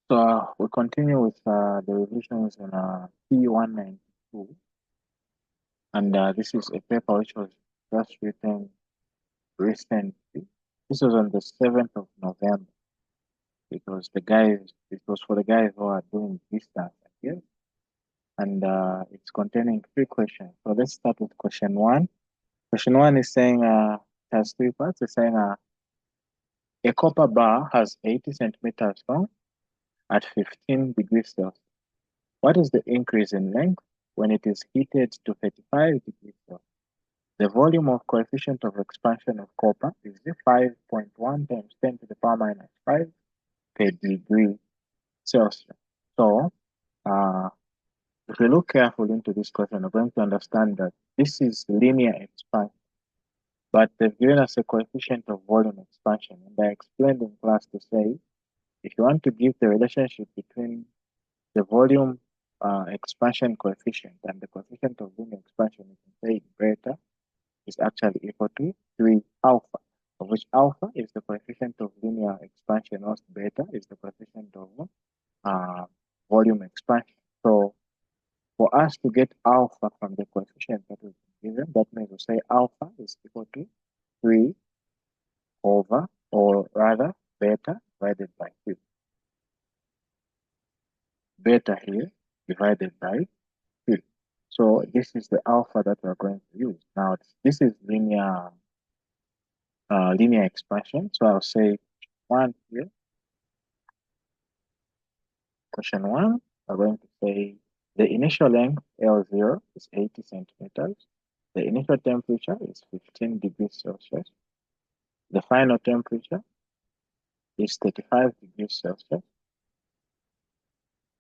So we continue with the revisions on P192, and this is a paper which was just written recently. This was on the 7th of November. It was for the guys who are doing distance, I guess, and it's containing three questions. So let's start with question one. Question one is saying, it has three parts. It's saying, a copper bar has 80 centimeters long at 15 degrees Celsius. What is the increase in length when it is heated to 35 degrees Celsius? The volume of coefficient of expansion of copper is 5.1 times 10 to the power minus 5 per degree Celsius. So, uh, if we look carefully into this question, we're going to understand that this is linear expansion, but they've given us a coefficient of volume expansion. And I explained in class to say, if you want to give the relationship between the volume expansion coefficient and the coefficient of linear expansion, you can say beta is actually equal to 3 alpha, of which alpha is the coefficient of linear expansion, or beta is the coefficient of volume expansion. So for us to get alpha from the coefficient that we've been given, that means we say alpha is equal to 3 over, or rather beta divided by 3. Beta here divided by 3. So this is the alpha that we're going to use. Now this is linear expansion. So I'll say one here. Question one, we're going to say the initial length L0 is 80 centimeters. The initial temperature is 15 degrees Celsius. The final temperature is 35 degrees Celsius.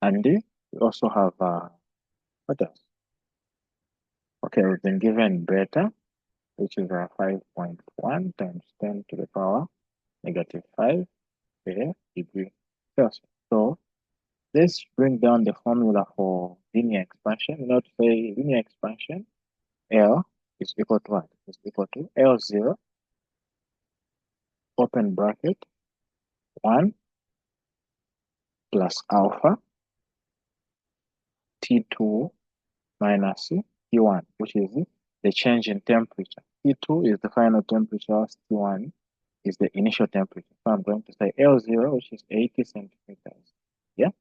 And we also have, what else? Okay, we've been given beta, which is 5.1 times 10 to the power negative 5 per degree Celsius. So let's bring down the formula for linear expansion. You know, to say linear expansion, L is equal to what? Is equal to L0, open bracket, 1 plus alpha, T2 minus T1, which is the change in temperature. T2 is the final temperature, T1 is the initial temperature. So I'm going to say L0, which is 80 centimeters. Yeah.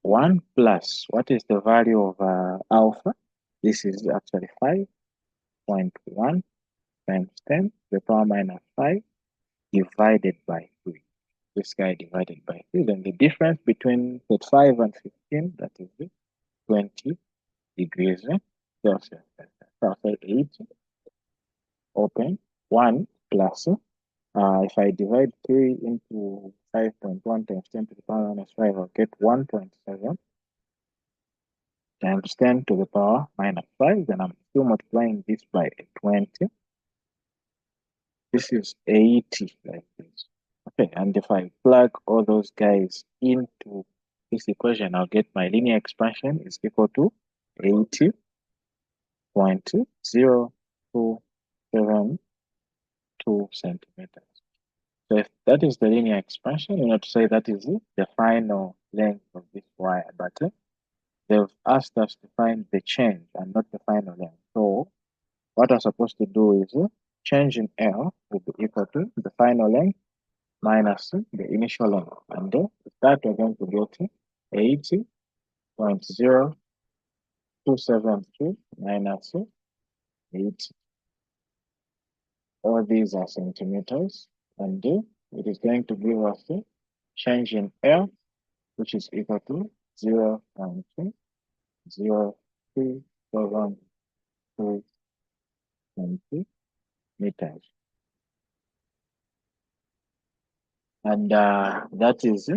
1 plus, what is the value of alpha? This is actually 5.1 times 10 to the power minus 5 divided by 3. This guy divided by 3. Then the difference between 35 and 15, that is 20 degrees Celsius. So I'll say 80, open, 1 plus, if I divide 3 into 5.1 times 10 to the power minus 5, I'll get 1.7 times 10 to the power minus 5. Then I'm still multiplying this by 20. This is 80 like this. Okay, and if I plug all those guys into this equation, I'll get my linear expansion is equal to 80.0272 centimeters. So if that is the linear expansion, you know, to say that is the final length of this wire, but they've asked us to find the change and not the final length. So what I'm supposed to do is change in L will be equal to the final length minus the initial length. And with that, we're going to get 80.0272 minus 80. All these are centimeters. And it is going to give us a change in L, which is equal to 0.020372 centimeters. And that is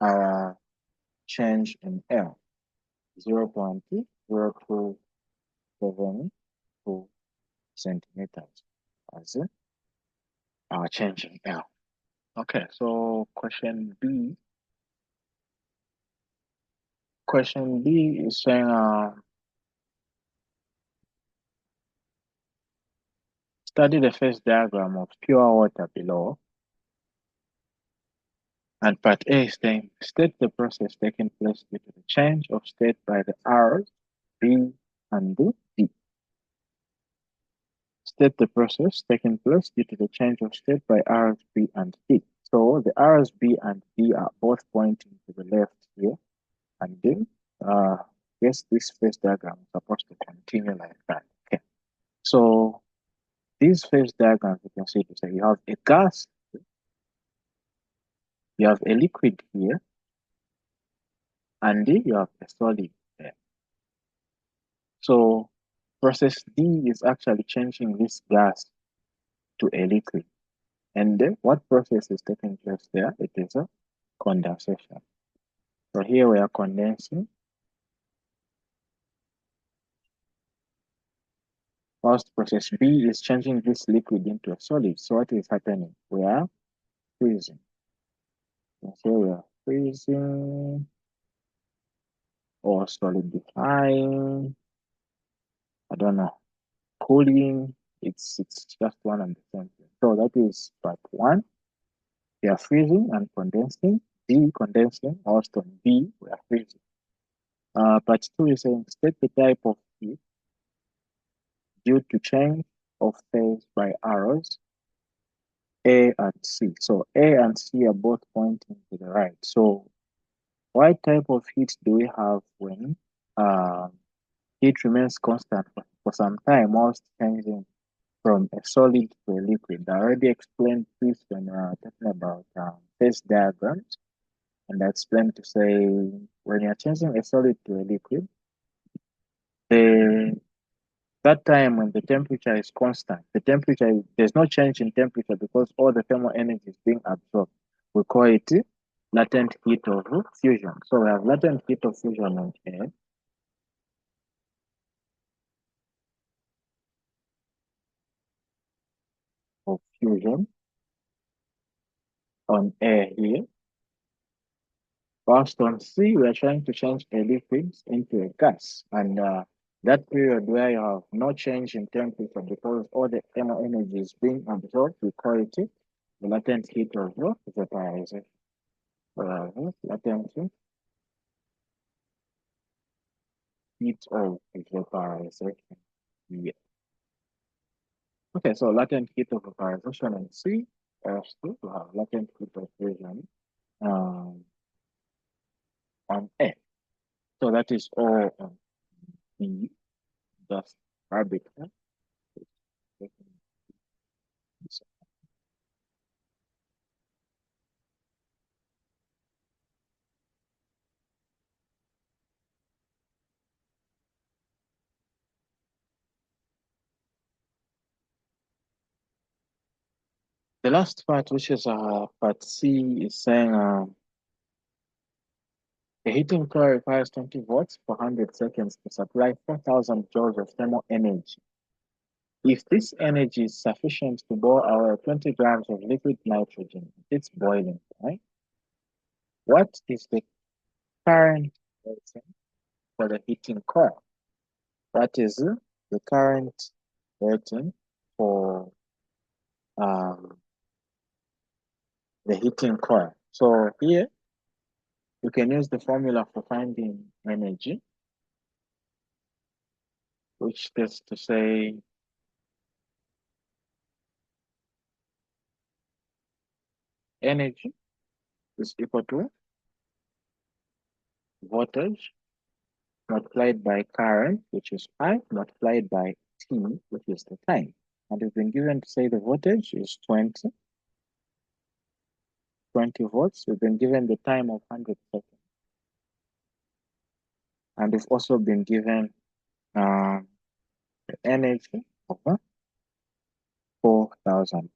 our change in L, 0.0272 centimeters as our change in L. Okay, so question B. Question B is saying study the phase diagram of pure water below. And part A is saying state the process taking place due to the change of state by the R's, B, and D. State the process taking place due to the change of state by R's, B, and D. So the R's, B, and D are both pointing to the left here. And then, yes, this phase diagram is supposed to continue like that. Okay. So these phase diagrams, you can see, so you have a gas, you have a liquid here, and then you have a solid there. So process D is actually changing this gas to a liquid. And then what process is taking place there? It is a condensation. So here we are condensing. Whilst process B is changing this liquid into a solid. So what is happening? We are freezing. And so we are freezing or solidifying. I don't know. Cooling. It's just one and the same thing. So that is part one. We are freezing and condensing. D condensing. Also B, we are freezing. Part two is saying state the type of heat due to change of phase by arrows A and C. So A and C are both pointing to the right. So what type of heat do we have when heat remains constant for some time whilst changing from a solid to a liquid? I already explained this when we were talking about phase diagrams. And I explained to say when you're changing a solid to a liquid, the that time when the temperature is constant, there's no change in temperature because all the thermal energy is being absorbed. We call it latent heat of fusion. So we have latent heat of fusion on air. Of fusion on air here. Whilst on C, we are trying to change a liquid into a gas. And that period where you have no change in temperature because all the thermal energy is being absorbed, we call it the latent heat of vaporization. Latent heat of vaporization. Yeah. Okay, so latent heat of vaporization in C, still we have latent heat of fusion um, on A. So that is all on B, just rabbit. The last part, which is part C, is saying the heating coil requires 20 volts per 100 seconds to supply 4,000 joules of thermal energy. If this energy is sufficient to boil our 20 grams of liquid nitrogen, it's boiling, right? What is the current rating for the heating coil? What is the current rating for the heating coil? So here, you can use the formula for finding energy, which is to say energy is equal to voltage multiplied by current, which is I, multiplied by T, which is the time. And we've been given to say the voltage is 20 volts. We've been given the time of 100 seconds. And we've also been given the energy of 4,000.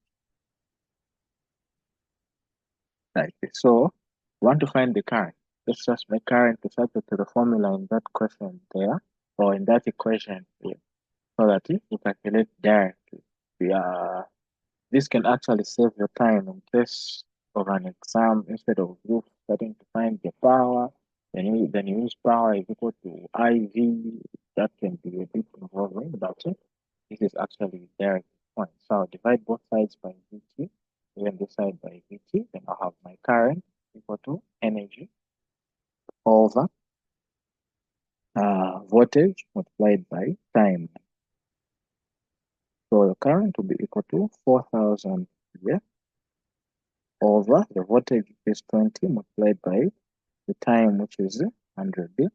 Like this. So we want to find the current. Let's just make current subject to the formula in that question there, or in that equation here, so that we calculate directly. This can actually save your time in case of an exam. Instead of you starting to find the power, then you use power is equal to IV. That can be a bit involving, but this is actually direct point. So I'll divide both sides by VT, then this side by VT, then I'll have my current. equal to energy over voltage multiplied by time. So the current will be equal to 4,000 here over the voltage, which is 20, multiplied by the time, which is 100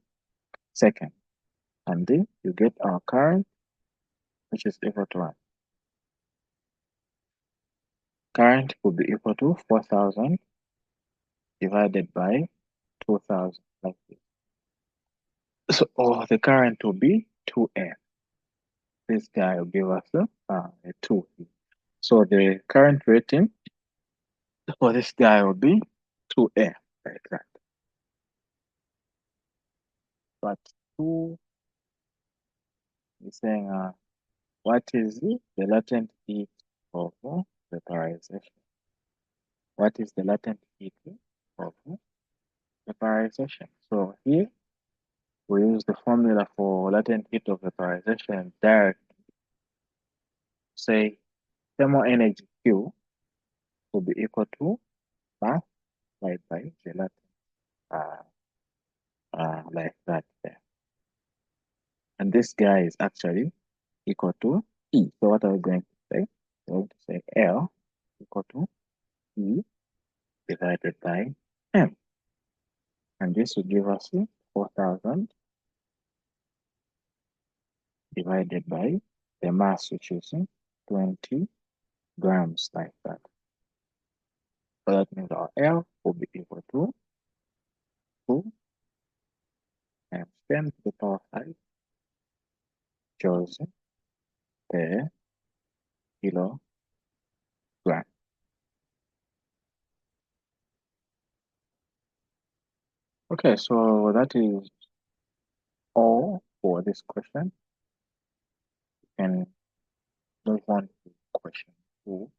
seconds. And then you get our current, which is equal to 1. Current will be equal to 4,000 divided by 2,000, like this. So the current will be 2 amps. This guy will give us a 2. So the current rating for this guy will be 2 amps, like that. But 2 is saying what is the latent heat of vaporization? What is the latent heat of vaporization? So here we use the formula for latent heat of vaporization direct. Say thermal energy Q will be equal to mass divided by the latent, like that there. And this guy is actually equal to E. So what are we going to say? We're going to say L equal to E divided by M. And this will give us 4,000 divided by the mass, which is 20 grams, like that. So that means our L will be equal to 2 times 10 to the power 5 joules per kilogram. Okay, so that is all for this question. And move on to question 2.